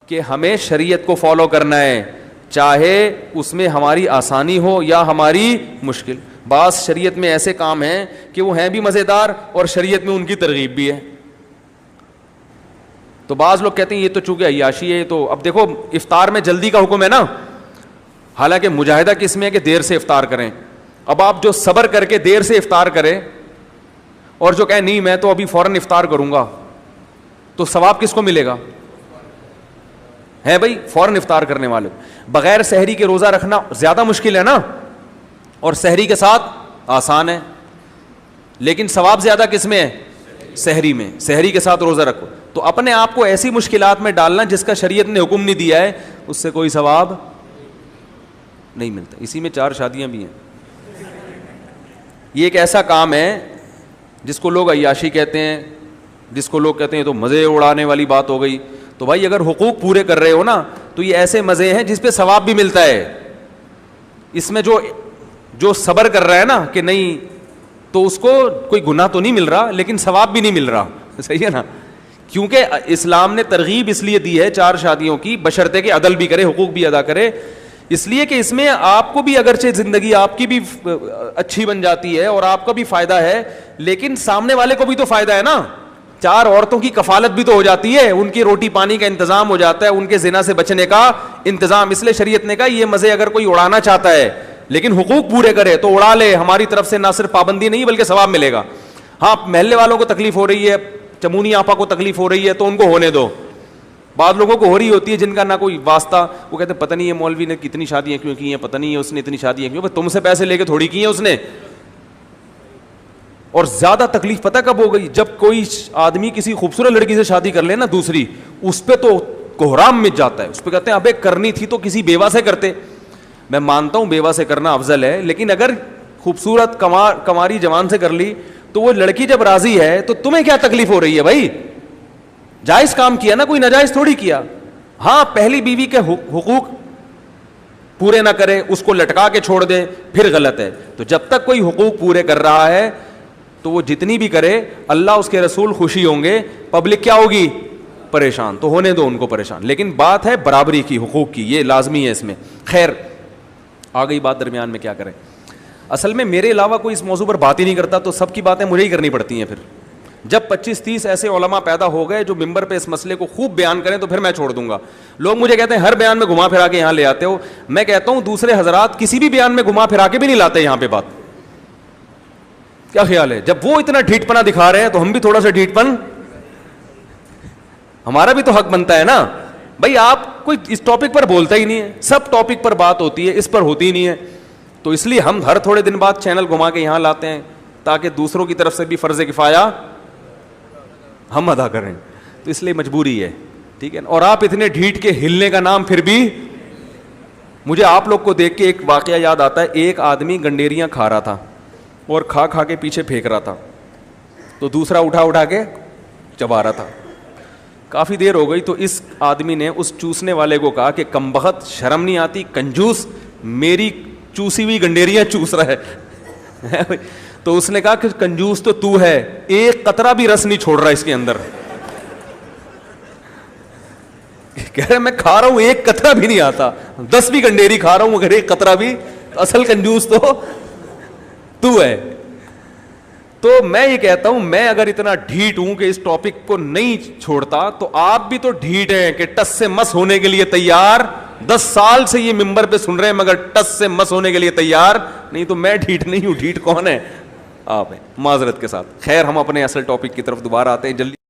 کہ ہمیں شریعت کو فالو کرنا ہے، چاہے اس میں ہماری آسانی ہو یا ہماری مشکل. بعض شریعت میں ایسے کام ہیں کہ وہ ہیں بھی مزیدار اور شریعت میں ان کی ترغیب بھی ہے. تو بعض لوگ کہتے ہیں یہ تو چونکہ عیاشی ہے. تو اب دیکھو افطار میں جلدی کا حکم ہے نا، حالانکہ مجاہدہ کس میں ہے کہ دیر سے افطار کریں. اب آپ جو صبر کر کے دیر سے افطار کریں اور جو کہیں نہیں میں تو ابھی فوراً افطار کروں گا، تو ثواب کس کو ملے گا؟ ہے بھائی فوراً افطار کرنے والے. بغیر سحری کے روزہ رکھنا زیادہ مشکل ہے نا، اور سحری کے ساتھ آسان ہے، لیکن ثواب زیادہ کس میں ہے؟ سحری میں. سحری کے ساتھ روزہ رکھو. تو اپنے آپ کو ایسی مشکلات میں ڈالنا جس کا شریعت نے حکم نہیں دیا ہے، اس سے کوئی ثواب نہیں ملتا. اسی میں 4 شادیاں بھی ہیں. یہ ایک ایسا کام ہے جس کو لوگ عیاشی کہتے ہیں، جس کو لوگ کہتے ہیں تو مزے اڑانے والی بات ہو گئی. تو بھائی اگر حقوق پورے کر رہے ہو نا تو یہ ایسے مزے ہیں جس پہ ثواب بھی ملتا ہے. اس میں جو صبر کر رہا ہے نا کہ نہیں، تو اس کو کوئی گناہ تو نہیں مل رہا لیکن ثواب بھی نہیں مل رہا. صحیح ہے نا؟ کیونکہ اسلام نے ترغیب اس لیے دی ہے 4 شادیوں کی، بشرطے کہ عدل بھی کرے، حقوق بھی ادا کرے. اس لیے کہ اس میں آپ کو بھی اگرچہ زندگی آپ کی بھی اچھی بن جاتی ہے اور آپ کا بھی فائدہ ہے، لیکن سامنے والے کو بھی تو فائدہ ہے نا. 4 عورتوں کی کفالت بھی تو ہو جاتی ہے، ان کی روٹی پانی کا انتظام ہو جاتا ہے، ان کے زنا سے بچنے کا انتظام. اس لیے شریعت نے کہا یہ مزے اگر کوئی اڑانا چاہتا ہے لیکن حقوق پورے کرے تو اڑا لے. ہماری طرف سے نہ صرف پابندی نہیں بلکہ ثواب ملے گا. ہاں محلے والوں کو تکلیف ہو رہی ہے، چمونی آپا کو تکلیف ہو رہی ہے تو ان کو ہونے دو. بعض لوگوں کو ہو رہی ہوتی ہے جن کا نہ کوئی واسطہ، وہ کہتے ہیں پتہ نہیں یہ مولوی نے کتنی شادیاں کیوں کی ہیں، پتہ نہیں ہے اس نے اتنی شادیاں کیوں. تم سے پیسے لے کے تھوڑی کی ہیں اس نے. اور زیادہ تکلیف پتہ کب ہو گئی؟ جب کوئی آدمی کسی خوبصورت لڑکی سے شادی کر لے نا دوسری، اس پہ تو کوہرام مچ جاتا ہے. اس پہ کہتے ہیں ابے کرنی تھی تو کسی بیوہ سے کرتے. میں مانتا ہوں بیوہ سے کرنا افضل ہے، لیکن اگر خوبصورت کنواری جوان سے کر لی تو وہ لڑکی جب راضی ہے تو تمہیں کیا تکلیف ہو رہی ہے بھائی؟ جائز کام کیا نا، کوئی ناجائز تھوڑی کیا. ہاں پہلی بیوی کے حقوق پورے نہ کرے، اس کو لٹکا کے چھوڑ دے، پھر غلط ہے. تو جب تک کوئی حقوق پورے کر رہا ہے تو وہ جتنی بھی کرے، اللہ اس کے رسول خوشی ہوں گے، پبلک کیا ہوگی؟ پریشان. تو ہونے دو ان کو پریشان. لیکن بات ہے برابری کی، حقوق کی، یہ لازمی ہے اس میں. خیر آ گئی بات درمیان میں، کیا کریں. اصل میں میرے علاوہ کوئی اس موضوع پر بات ہی نہیں کرتا، تو سب کی باتیں مجھے ہی کرنی پڑتی ہیں. پھر جب 25-30 ایسے علماء پیدا ہو گئے جو ممبر پہ اس مسئلے کو خوب بیان کریں تو پھر میں چھوڑ دوں گا. لوگ مجھے کہتے ہیں ہر بیان میں گھما پھرا کے یہاں لے آتے ہو. میں کہتا ہوں دوسرے حضرات کسی بھی بیان میں گھما پھرا کے بھی نہیں لاتے یہاں پہ بات. کیا خیال ہے؟ جب وہ اتنا ڈھیٹ پنا دکھا رہے ہیں تو ہم بھی تھوڑا سا ڈھیٹ پن، ہمارا بھی تو حق بنتا ہے نا. بھائی آپ کوئی اس ٹاپک پر بولتا ہی نہیں ہے، سب ٹاپک پر بات ہوتی ہے، اس پر ہوتی ہی نہیں ہے. تو اس لیے ہم ہر تھوڑے دن بعد چینل گھما کے یہاں لاتے ہیں تاکہ دوسروں کی طرف سے بھی فرض کفایہ ہم ادا کریں. تو اس لیے مجبوری ہے، ٹھیک ہے. اور آپ اتنے ڈھیٹ کے ہلنے کا نام پھر بھی. مجھے آپ لوگ کو دیکھ کے ایک واقعہ یاد آتا ہے. ایک آدمی گنڈیریاں کھا رہا تھا اور کھا کے پیچھے پھینک رہا تھا، تو دوسرا اٹھا کے چبا رہا تھا. کافی دیر ہو گئی تو اس آدمی نے اس چوسنے والے کو کہا کہ کمبخت، شرم نہیں آتی، کنجوس، میری چوسی ہوئی گنڈیریاں چوس رہا ہے. تو اس نے کہا کہ کنجوس تو ہے، ایک قطرہ بھی رس نہیں چھوڑ رہا اس کے اندر. کہہ رہے میں کھا رہا ہوں ایک قطرہ بھی نہیں آتا، 10 بھی گنڈیری کھا رہا ہوں مگر ایک قطرہ بھی. اصل کنجوس تو ہے. تو میں یہ کہتا ہوں میں اگر اتنا ڈھیٹ ہوں کہ اس ٹاپک کو نہیں چھوڑتا تو آپ بھی تو ڈھیٹ ہیں کہ ٹس سے مس ہونے کے لیے تیار. 10 سال سے یہ ممبر پہ سن رہے ہیں مگر ٹس سے مس ہونے کے لیے تیار نہیں. تو میں ڈھیٹ نہیں ہوں، ڈھیٹ کون ہے؟ آپ ہیں، معذرت کے ساتھ. خیر ہم اپنے اصل ٹاپک کی طرف دوبارہ آتے ہیں جلدی.